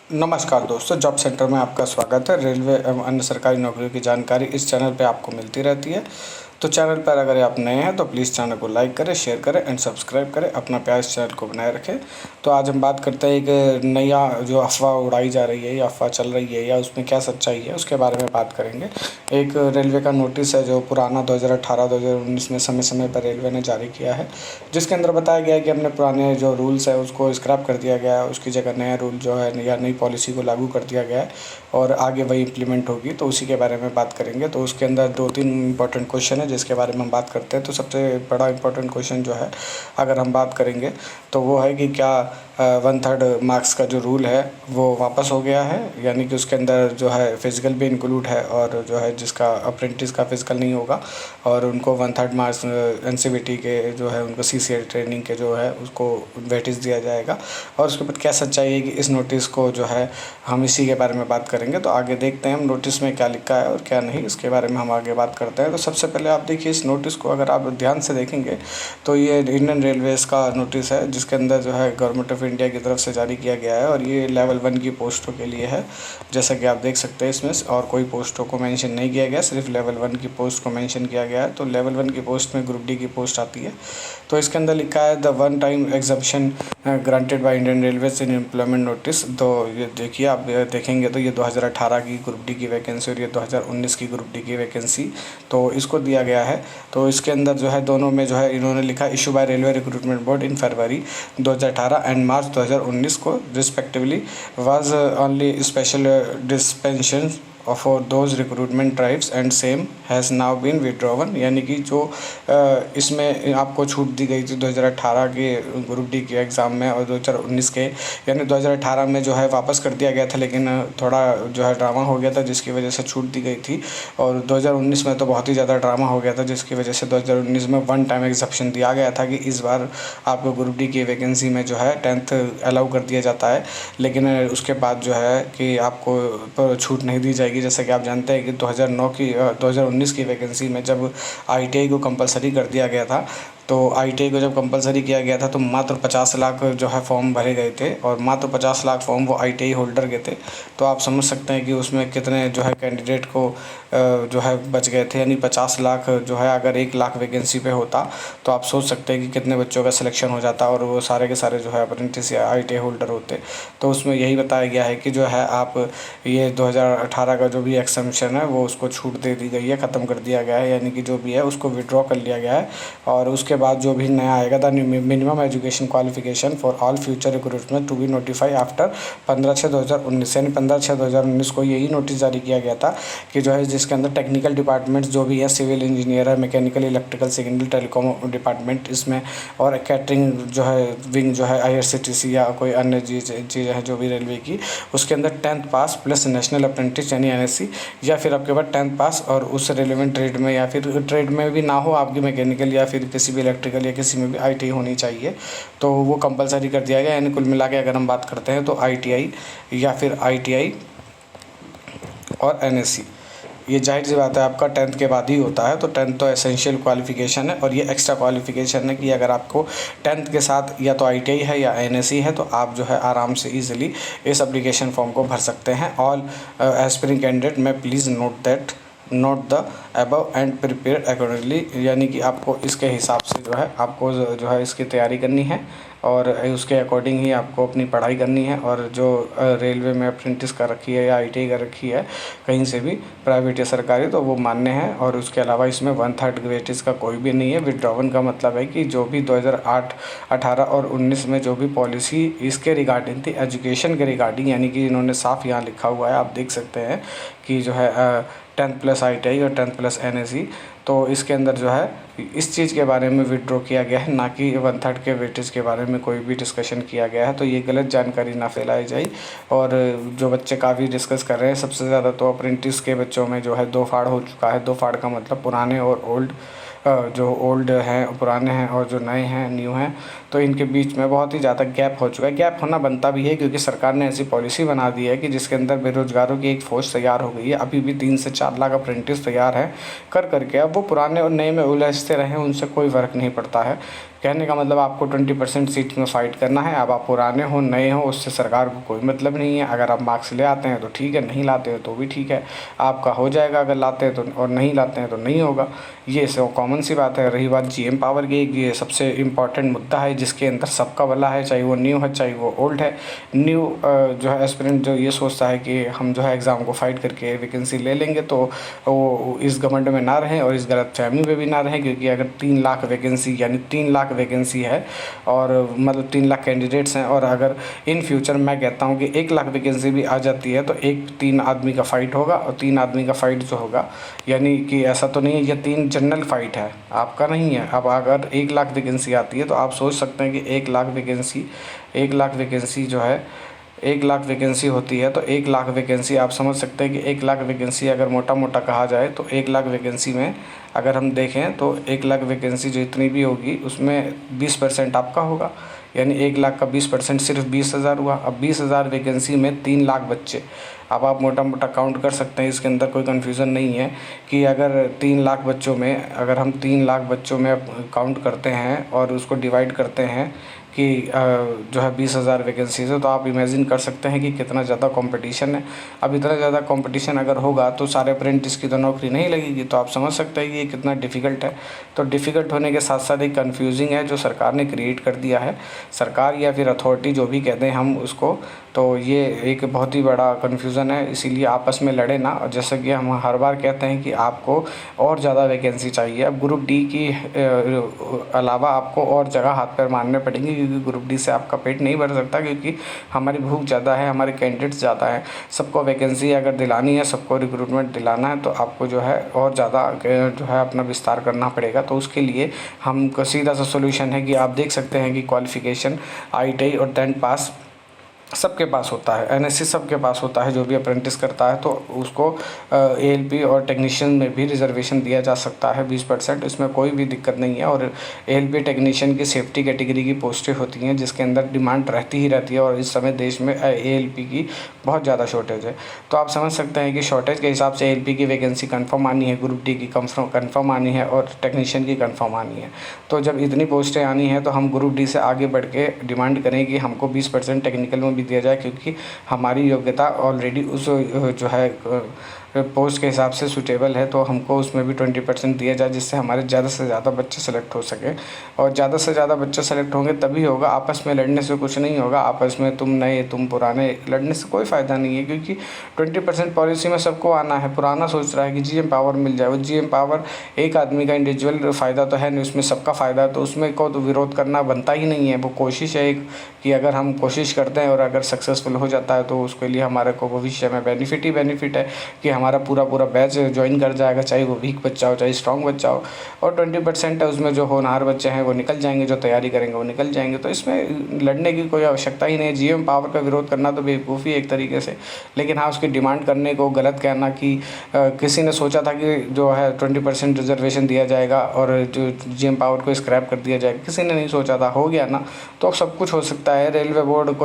नमस्कार दोस्तों, job centre में आपका स्वागत है। रेलवे एवं अन्य सरकारी नौकरियों की जानकारी इस चैनल पे आपको मिलती रहती है। तो चैनल पर अगर आप नए हैं तो प्लीज़ चैनल को लाइक करें, शेयर करें एंड सब्सक्राइब करें। अपना प्यार इस चैनल को बनाए रखें। तो आज हम बात करते हैं एक नया जो अफ़वाह उड़ाई जा रही है या अफ़वाह चल रही है या उसमें क्या सच्चाई है, उसके बारे में बात करेंगे। एक रेलवे का नोटिस है जो पुराना 2018-2019 में समय समय पर रेलवे ने जारी किया है, जिसके अंदर बताया गया है कि अपने पुराने जो रूल्स है उसको स्क्रैप कर दिया गया है। उसकी जगह नया रूल जो है या नई पॉलिसी को लागू कर दिया गया है और आगे वही इम्प्लीमेंट होगी। तो उसी के बारे में बात करेंगे। तो उसके अंदर 2-3 इंपॉर्टेंट क्वेश्चन है जिसके बारे में हम बात करते हैं। तो सबसे बड़ा इंपॉर्टेंट क्वेश्चन जो है, अगर हम बात करेंगे तो वो है कि क्या 1/3 मार्क्स का जो रूल है वो वापस हो गया है, यानी कि उसके अंदर जो है फिज़िकल भी इंक्लूड है और जो है जिसका अप्रेंटिस का फिज़िकल नहीं होगा और उनको 1/3 मार्क्स एनसीवीटी के जो है उनको सीसीए ट्रेनिंग के जो है उसको वेटेज दिया जाएगा। और उसके बाद क्या सच्चाई है कि इस नोटिस को जो है हम इसी के बारे में बात करेंगे। तो आगे देखते हैं हम नोटिस में क्या लिखा है और क्या नहीं, इसके बारे में हम आगे बात करते हैं। तो सबसे पहले आप देखिए इस नोटिस को, अगर आप ध्यान से देखेंगे तो ये इंडियन रेलवेज़ का नोटिस है, जिसके अंदर जो है गवर्नमेंट ऑफ इंडिया की तरफ से जारी किया गया है और ये लेवल 1 की पोस्टों के लिए है, जैसा कि आप देख सकते हैं इसमें। और कोई पोस्टों को मेंशन नहीं किया गया, सिर्फ लेवल 1 की पोस्ट को मेंशन किया गया है। तो लेवल 1 की पोस्ट में ग्रुप डी की पोस्ट आती है। तो इसके अंदर लिखा है the one time exemption granted by Indian railways in employment notice. तो ये देखिए, आप देखेंगे तो ये 2018 की ग्रुप डी की वैकेंसी और ये 2019 की ग्रुप डी की वैकेंसी तो इसको दिया गया है। तो इसके अंदर जो है दोनों में जो है इन्होंने लिखा issue by railway recruitment board in February 2018 and March 2019 को respectively was only special dispensation for those recruitment drives and same has now been withdrawn. यानी कि जो इसमें आपको छूट दी गई थी 2018 के ग्रुप डी के एग्ज़ाम में और 2019 के, यानी 2018 में जो है वापस कर दिया गया था, लेकिन थोड़ा जो है ड्रामा हो गया था जिसकी वजह से छूट दी गई थी। और 2019 में तो बहुत ही ज़्यादा ड्रामा हो गया था, जिसकी वजह से 2019 में वन टाइम एक्सेप्शन दिया गया था कि इस बार आपको ग्रुप डी की वैकेंसी में जो है 10th अलाउ कर दिया जाता है, लेकिन उसके बाद जो है कि आपको छूट नहीं दी जाएगी। जैसा कि आप जानते हैं कि 2019 की वैकेंसी में जब आईटीआई को कंपलसरी कर दिया गया था, तो आईटीआई को जब कंपलसरी किया गया था तो मात्र 50 लाख जो है फॉर्म भरे गए थे और मात्र 50 लाख फॉर्म वो आईटीआई होल्डर के थे। तो आप समझ सकते हैं कि उसमें कितने जो है कैंडिडेट को जो है बच गए थे। यानी 50 लाख जो है, अगर 1 लाख वैकेंसी पे होता तो आप सोच सकते हैं कि कितने बच्चों का सिलेक्शन हो जाता और वो सारे के सारे जो है अप्रेंटिस या आईटीआई होल्डर होते। तो उसमें यही बताया गया है कि जो है आप ये 2018 का जो भी एक्सम्पशन है वो उसको छूट दे दी गई है, ख़त्म कर दिया गया है, यानी कि जो भी है उसको विड्रॉ कर लिया गया है। और उसके बाद जो भी नया आएगा the minimum education qualification for all future recruitment to be notify after 15/6/2019, यानी 15/6/2019 को यही नोटिस जारी किया गया था कि जो है जिसके अंदर टेक्निकल डिपार्टमेंट्स जो भी है, सिविल इंजीनियर है, mechanical, electrical, signal, telecom department इसमें, और कैटरिंग जो है विंग जो है आईआरसीटीसी या कोई अन्य चीज़ है जो भी रेलवे की, उसके अंदर 10th पास प्लस नेशनल अप्रेंटिस यानी एनएससी, या फिर आपके पास 10th पास और उस रेलिवेंट ट्रेड में, या फिर ट्रेड में भी ना हो आपकी मैकेनिकल या फिर किसी भी इलेक्ट्रिकल या किसी में भी आईटीआई होनी चाहिए। तो वो कंपलसरी कर दिया गया। यानी कुल मिला के अगर हम बात करते हैं तो आईटीआई या फिर आईटीआई और एनएससी, ये जाहिर सी बात है आपका 10th के बाद ही होता है। तो 10th तो एसेंशियल क्वालिफिकेशन है और ये एक्स्ट्रा क्वालिफिकेशन है कि अगर आपको 10th के साथ या तो आईटीआई है या एनएससी है तो आप जो है आराम से ईजिली इस एप्लीकेशन फॉर्म को भर सकते हैं। ऑल एस्पिरिंग कैंडिडेट में please note the above and prepare accordingly, यानी कि आपको इसके हिसाब से जो है आपको जो है इसकी तैयारी करनी है और उसके अकॉर्डिंग ही आपको अपनी पढ़ाई करनी है। और जो रेलवे में अप्रेंटिस कर रखी है या आईटीआई कर रखी है कहीं से भी, प्राइवेट या सरकारी, तो वो मान्य है। और उसके अलावा इसमें 1/3 वेटेज का कोई भी नहीं है। विड्रॉवन का मतलब है कि जो भी 2008, 18 और 19 में जो भी पॉलिसी इसके रिगार्डिंग थी, एजुकेशन के रिगार्डिंग, यानी कि इन्होंने साफ यहाँ लिखा हुआ है, आप देख सकते हैं कि जो है 10th प्लस आईटीआई और 10th प्लस एनएससी, तो इसके अंदर जो है इस चीज़ के बारे में विड्रॉ किया गया है, ना कि 1/3 के वेटेज के बारे में कोई भी डिस्कशन किया गया है। तो ये गलत जानकारी ना फैलाई जाए। और जो बच्चे काफ़ी डिस्कस कर रहे हैं, सबसे ज़्यादा तो अप्रेंटिस के बच्चों में जो है 2 फाड़ हो चुका है। 2 फाड़ का मतलब पुराने और ओल्ड, जो ओल्ड हैं पुराने हैं और जो नए हैं न्यू हैं, तो इनके बीच में बहुत ही ज़्यादा गैप हो चुका है। गैप होना बनता भी है क्योंकि सरकार ने ऐसी पॉलिसी बना दी है कि जिसके अंदर बेरोज़गारों की एक फ़ौज तैयार हो गई है। अभी भी 3 से 4 लाख अप्रेंटिस तैयार हैं कर करके। अब वो पुराने और नए में उलझते रहें, उनसे कोई फ़र्क नहीं पड़ता है, कहने का मतलब आपको 20% सीट में फ़ाइट करना है। अब आप पुराने हो नए हो उससे सरकार को कोई मतलब नहीं है। अगर आप मार्क्स ले आते हैं तो ठीक है, नहीं लाते हो तो भी ठीक है, आपका हो जाएगा अगर लाते हैं तो, और नहीं लाते हैं तो नहीं होगा। ये सब कॉमन सी बात है। रही बात जीएम पावर की, ये सबसे इम्पॉर्टेंट मुद्दा है जिसके अंदर सबका भला है, चाहे वो न्यू है चाहे वो ओल्ड है। न्यू जो है एस्पिरेंट जो ये सोचता है कि हम जो है एग्ज़ाम को फाइट करके वैकेंसी ले लेंगे तो वो इस घमंड में ना रहें और इस गलतफहमी में भी ना रहें, क्योंकि अगर 3 लाख वैकेंसी यानी 3 लाख वैकेंसी है और मतलब 3 लाख कैंडिडेट्स हैं, और अगर इन फ्यूचर मैं कहता हूँ कि 1 लाख वैकेंसी भी आ जाती है तो 3 आदमी का फ़ाइट होगा, और 3 आदमी का फ़ाइट जो होगा, यानी कि ऐसा तो नहीं है ये 3 जनरल फ़ाइट है, आपका नहीं है। अब अगर 1 लाख वैकेंसी आती है तो आप सोच सकते हैं कि 1 लाख वैकेंसी जो है 1 लाख वैकेंसी होती है, तो 1 लाख वैकेंसी आप समझ सकते हैं कि 1 लाख वैकेंसी अगर मोटा मोटा कहा जाए तो 1 लाख वैकेंसी में अगर हम देखें तो 1 लाख वैकेंसी जो इतनी भी होगी उसमें 20% आपका होगा, यानी 1 लाख का 20% सिर्फ 20,000 हुआ। अब 20,000 वैकेंसी में 3 लाख बच्चे, अब आप मोटा मोटा काउंट कर सकते हैं, इसके अंदर कोई कन्फ्यूज़न नहीं है कि अगर 3 लाख बच्चों में, अगर हम 3 लाख बच्चों में काउंट करते हैं और उसको डिवाइड करते हैं कि जो है 20,000 वैकेंसीज है, तो आप इमेजिन कर सकते हैं कि कितना ज़्यादा कंपटीशन है। अब इतना ज़्यादा कंपटीशन अगर होगा तो सारे अप्रेंटिस की तो नौकरी नहीं लगेगी, तो आप समझ सकते हैं कि ये कितना डिफ़िकल्ट है। तो डिफ़िकल्ट होने के साथ साथ एक कन्फ्यूजिंग है जो सरकार ने क्रिएट कर दिया है, सरकार या फिर अथॉरिटी जो भी कहते हैं हम उसको, तो ये एक बहुत ही बड़ा कन्फ्यूज़न है। इसीलिए आपस में लड़े ना, और जैसे कि हम हर बार कहते हैं कि आपको और ज़्यादा वैकेंसी चाहिए। अब ग्रुप डी की अलावा आपको और जगह हाथ पैर मारने पड़ेंगे, क्योंकि ग्रुप डी से आपका पेट नहीं भर सकता, क्योंकि हमारी भूख ज़्यादा है, हमारे कैंडिडेट्स ज़्यादा हैं। सबको वैकेंसी अगर दिलानी है, सबको रिक्रूटमेंट दिलाना है, तो आपको जो है और ज़्यादा जो है अपना विस्तार करना पड़ेगा। तो उसके लिए हमको सीधा सा सोल्यूशन है कि आप देख सकते हैं कि क्वालिफ़िकेशन ITI और 10th पास सबके पास होता है, NSC सबके पास होता है जो भी अप्रेंटिस करता है, तो उसको ALP और टेक्नीशियन में भी रिजर्वेशन दिया जा सकता है 20%, इसमें कोई भी दिक्कत नहीं है। और ALP टेक्नीशियन की सेफ्टी कैटेगरी की पोस्टें होती हैं जिसके अंदर डिमांड रहती ही रहती है, और इस समय देश में ALP की बहुत ज़्यादा शॉर्टेज है। तो आप समझ सकते हैं कि शॉर्टेज के हिसाब से ALP की वैकेंसी कन्फर्म आनी है, ग्रुप डी की कन्फर्म आनी है, और टेक्नीशियन की कन्फर्म आनी है। तो जब इतनी पोस्टें आनी है तो हम ग्रुप डी से आगे बढ़ के डिमांड करें कि हमको 20% टेक्निकल में दिया जाए, क्योंकि हमारी योग्यता ऑलरेडी उस जो है पोस्ट के हिसाब से सूटेबल है, तो हमको उसमें भी 20% दिया जाए, जिससे हमारे ज़्यादा से ज़्यादा बच्चे सेलेक्ट हो सकें। और ज़्यादा से ज़्यादा बच्चे सेलेक्ट होंगे तभी होगा, आपस में लड़ने से कुछ नहीं होगा। आपस में तुम नए तुम पुराने लड़ने से कोई फ़ायदा नहीं है, क्योंकि 20% पॉलिसी में सबको आना है। पुराना सोच रहा है कि GM पावर मिल जाए, वो GM पावर एक आदमी का इंडिविजुअल फ़ायदा तो है नहीं, उसमें सबका फ़ायदा है, तो उसमें को तो विरोध करना बनता ही नहीं है। वो कोशिश है एक कि अगर हम कोशिश करते हैं और अगर सक्सेसफुल हो जाता है तो उसके लिए हमारे को भविष्य में बेनिफिट ही बेनिफिट है कि हमारा पूरा बैच ज्वाइन कर जाएगा, चाहे वो वीक बच्चा हो चाहे स्ट्रॉन्ग बच्चा हो। और 20% है उसमें जो होनहार बच्चे हैं वो निकल जाएंगे, जो तैयारी करेंगे वो निकल जाएंगे। तो इसमें लड़ने की कोई आवश्यकता ही नहीं है। GM पावर का विरोध करना तो बेवकूफ़ी है एक तरीके से, लेकिन हाँ उसकी डिमांड करने को गलत कहना कि किसी ने सोचा था कि जो है 20% रिजर्वेशन दिया जाएगा और जो GM पावर को स्क्रैप कर दिया जाएगा, किसी ने नहीं सोचा था। हो गया ना, तो अब सब कुछ हो सकता है। रेलवे बोर्ड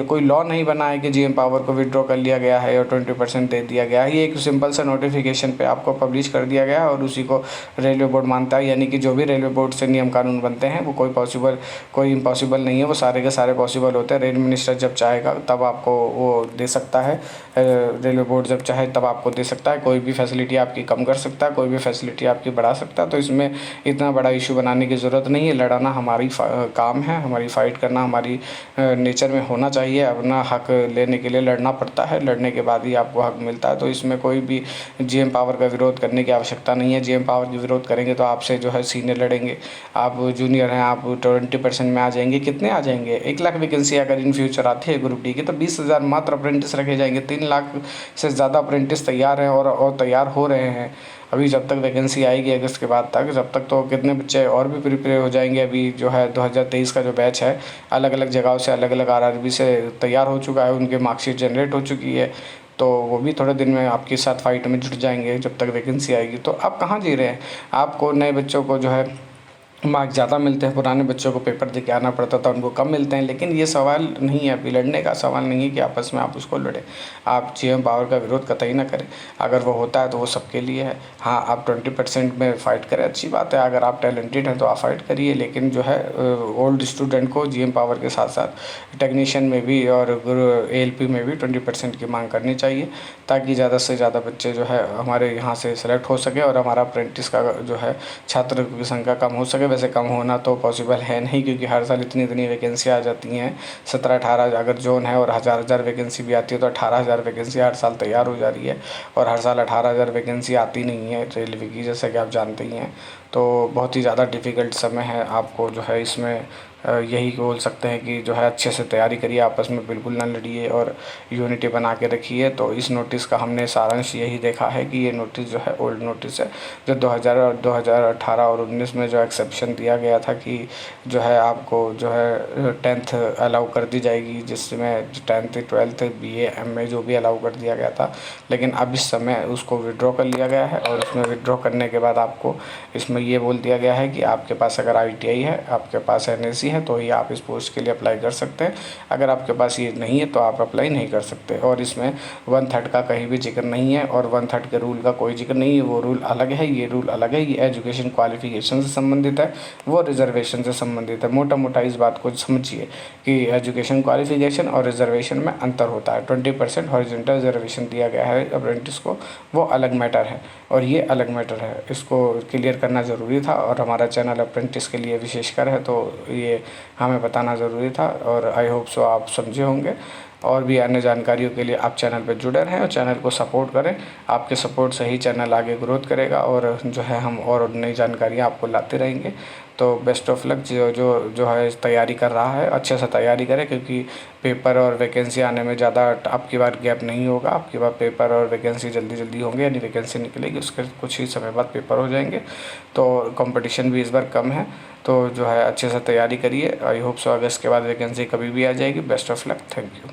कोई लॉ नहीं बना है कि GM पावर को विड्रॉ कर लिया गया है और 20% दे दिया गया है। ये एक सिंपल सा नोटिफिकेशन पे आपको पब्लिश कर दिया गया है और उसी को रेलवे बोर्ड मानता है। यानी कि जो भी रेलवे बोर्ड से नियम कानून बनते हैं वो कोई इम्पॉसिबल नहीं है, वो सारे के सारे पॉसिबल होते हैं। रेल मिनिस्टर जब चाहेगा तब आपको वो दे सकता है, रेलवे बोर्ड जब चाहे तब आपको दे सकता है। कोई भी फैसिलिटी आपकी कम कर सकता है, कोई भी फैसिलिटी आपकी बढ़ा सकता है। तो इसमें इतना बड़ा इशू बनाने की ज़रूरत नहीं है। लड़ाना हमारी काम है, हमारी फ़ाइट करना हमारी नेचर में होना चाहिए। अपना हक लेने के लिए लड़ना पड़ता है, लड़ने के बाद ही आपको हक मिलता है। तो इसमें कोई भी GM पावर का विरोध करने की आवश्यकता नहीं है। GM पावर की विरोध करेंगे तो आपसे जो है सीनियर लड़ेंगे, आप जूनियर हैं, आप 20% में आ जाएंगे। कितने आ जाएंगे? 1 लाख वैकेंसी अगर इन फ्यूचर आती है ग्रुप डी की तो 20,000 मात्र अप्रेंटिस रखे जाएंगे। 3 लाख से ज़्यादा अप्रेंटिस तैयार हैं और तैयार हो रहे हैं। अभी जब तक वैकेंसी आएगी अगस्त के बाद तक, जब तक तो कितने बच्चे और भी प्रिपेयर हो जाएंगे। अभी जो है 2023 का जो बैच है अलग अलग जगहों से अलग अलग RRB से तैयार हो चुका है, उनके मार्कशीट जनरेट हो चुकी है, तो वो भी थोड़े दिन में आपके साथ फाइट में जुट जाएंगे जब तक वैकेंसी आएगी। तो आप कहाँ जी रहे हैं? आपको नए बच्चों को जो है मार्क्स ज़्यादा मिलते हैं, पुराने बच्चों को पेपर दे के आना पड़ता था, उनको कम मिलते हैं। लेकिन ये सवाल नहीं है, अभी लड़ने का सवाल नहीं है कि आपस में आप उसको लड़ें। आप जीएम पावर का विरोध कतई ना करें, अगर वो होता है तो वो सबके लिए है। हाँ, आप 20% में फ़ाइट करें, अच्छी बात है, अगर आप टैलेंटेड हैं तो आप फ़ाइट करिए। लेकिन जो है ओल्ड स्टूडेंट को जीएम पावर के साथ साथ टेक्नीशियन में भी और एएलपी में भी 20% की मांग करनी चाहिए, ताकि ज़्यादा से ज़्यादा बच्चे जो है हमारे यहाँ से सेलेक्ट हो सके और हमारा अप्रेंटिस का जो है छात्र की संख्या कम हो सके। वैसे कम होना तो पॉसिबल है नहीं, क्योंकि हर साल इतनी इतनी वैकेंसी आ जाती हैं। 17-18 अगर जोन है और हज़ार वैकेंसी भी आती है तो 18,000 वैकेंसी हर साल तैयार हो जा रही है, और हर साल 18,000 वैकेंसी आती नहीं है रेलवे की, जैसा कि आप जानते ही हैं। तो बहुत ही ज़्यादा डिफ़िकल्ट समय है, आपको जो है इसमें यही बोल सकते हैं कि जो है अच्छे से तैयारी करिए, आपस में बिल्कुल ना लड़िए और यूनिटी बना के रखिए। तो इस नोटिस का हमने सारांश यही देखा है कि ये नोटिस जो है ओल्ड नोटिस है, जो 2018 और 19 में जो एक्सेप्शन दिया गया था कि जो है आपको जो है 10th अलाउ कर दी जाएगी, जिसमें 10th 12th BA MA जो भी अलाउ कर दिया गया था। लेकिन अब इस समय उसको विड्रॉ कर लिया गया है, और उसमें विड्रॉ करने के बाद आपको इसमें ये बोल दिया गया है कि आपके पास अगर ITI है, आपके पास NSC है, तो ही आप इस पोस्ट के लिए अप्लाई कर सकते हैं। अगर आपके पास ये नहीं है तो आप अप्लाई नहीं कर सकते। और इसमें 1/3 का कहीं भी जिक्र नहीं है, और 1/3 के रूल का कोई जिक्र नहीं है। वो रूल अलग है, ये रूल अलग है। ये एजुकेशन क्वालिफिकेशन से संबंधित है, वो रिजर्वेशन से संबंधित है। मोटा मोटा इस बात को समझिए कि एजुकेशन क्वालिफिकेशन और रिजर्वेशन में अंतर होता है। 20% हॉरिजॉन्टल रिजर्वेशन दिया गया है अप्रेंटिस को, वो अलग मैटर है, और ये अलग मैटर है। इसको क्लियर करना ज़रूरी था, और हमारा चैनल अप्रेंटिस के लिए विशेषकर है, तो ये हमें बताना ज़रूरी था। और आई होप सो आप समझे होंगे। और भी अन्य जानकारियों के लिए आप चैनल पर जुड़े रहें और चैनल को सपोर्ट करें। आपके सपोर्ट से ही चैनल आगे ग्रोथ करेगा, और जो है हम और नई जानकारियाँ आपको लाते रहेंगे। तो बेस्ट ऑफ लक। जो है तैयारी कर रहा है, अच्छे से तैयारी करें, क्योंकि पेपर और वैकेंसी आने में ज़्यादा अब की बार गैप नहीं होगा। अब की बार पेपर और वैकेंसी जल्दी जल्दी होंगे, यानी वैकेंसी निकलेगी, उसके कुछ ही समय बाद पेपर हो जाएंगे। तो कंपटीशन भी इस बार कम है, तो जो है अच्छे से तैयारी करिए। आई होप सो अगस्त के बाद वैकेंसी कभी भी आ जाएगी। Best of luck, thank you.